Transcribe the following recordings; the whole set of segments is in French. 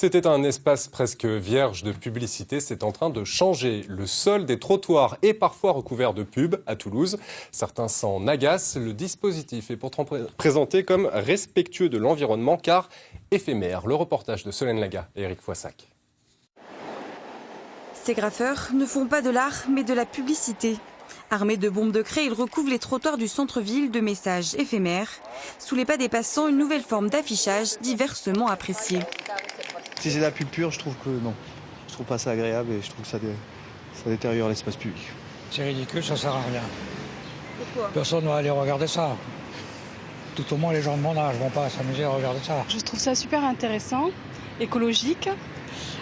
C'était un espace presque vierge de publicité. C'est en train de changer. Le sol des trottoirs est parfois recouvert de pubs à Toulouse. Certains s'en agacent. Le dispositif est pourtant présenté comme respectueux de l'environnement car éphémère. Le reportage de Solène Laga et Eric Foissac. Ces graffeurs ne font pas de l'art mais de la publicité. Armés de bombes de craie, ils recouvrent les trottoirs du centre-ville de messages éphémères. Sous les pas des passants, une nouvelle forme d'affichage diversement appréciée. Si c'est de la pub pure, je trouve que non. Je trouve pas ça agréable et je trouve que ça détériore l'espace public. C'est ridicule, ça sert à rien. Pourquoi ? Personne ne va aller regarder ça. Tout au moins les gens de mon âge ne vont pas s'amuser à regarder ça. Je trouve ça super intéressant, écologique.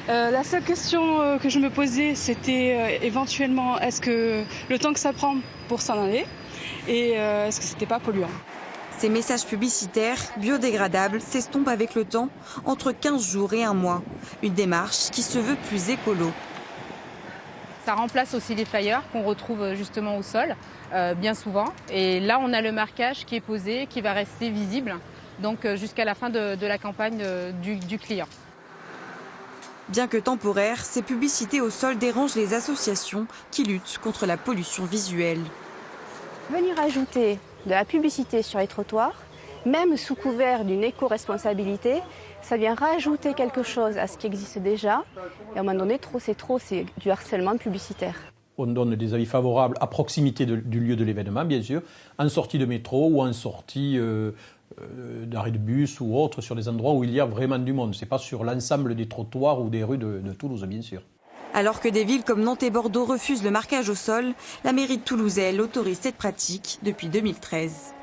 La seule question que je me posais, c'était éventuellement, est-ce que le temps que ça prend pour s'en aller et est-ce que c'était pas polluant ? Ces messages publicitaires, biodégradables, s'estompent avec le temps, entre 15 jours et 1 mois. Une démarche qui se veut plus écolo. Ça remplace aussi les flyers qu'on retrouve justement au sol, bien souvent. Et là, on a le marquage qui est posé, qui va rester visible, donc jusqu'à la fin de la campagne du client. Bien que temporaires, ces publicités au sol dérangent les associations qui luttent contre la pollution visuelle. Venir ajouter de la publicité sur les trottoirs, même sous couvert d'une éco-responsabilité, ça vient rajouter quelque chose à ce qui existe déjà. Et à un moment donné, trop, c'est du harcèlement publicitaire. On donne des avis favorables à proximité du lieu de l'événement, bien sûr, en sortie de métro ou en sortie d'arrêt de bus ou autre, sur des endroits où il y a vraiment du monde. Ce n'est pas sur l'ensemble des trottoirs ou des rues de Toulouse, bien sûr. Alors que des villes comme Nantes et Bordeaux refusent le marquage au sol, la mairie de Toulouse, elle, autorise cette pratique depuis 2013.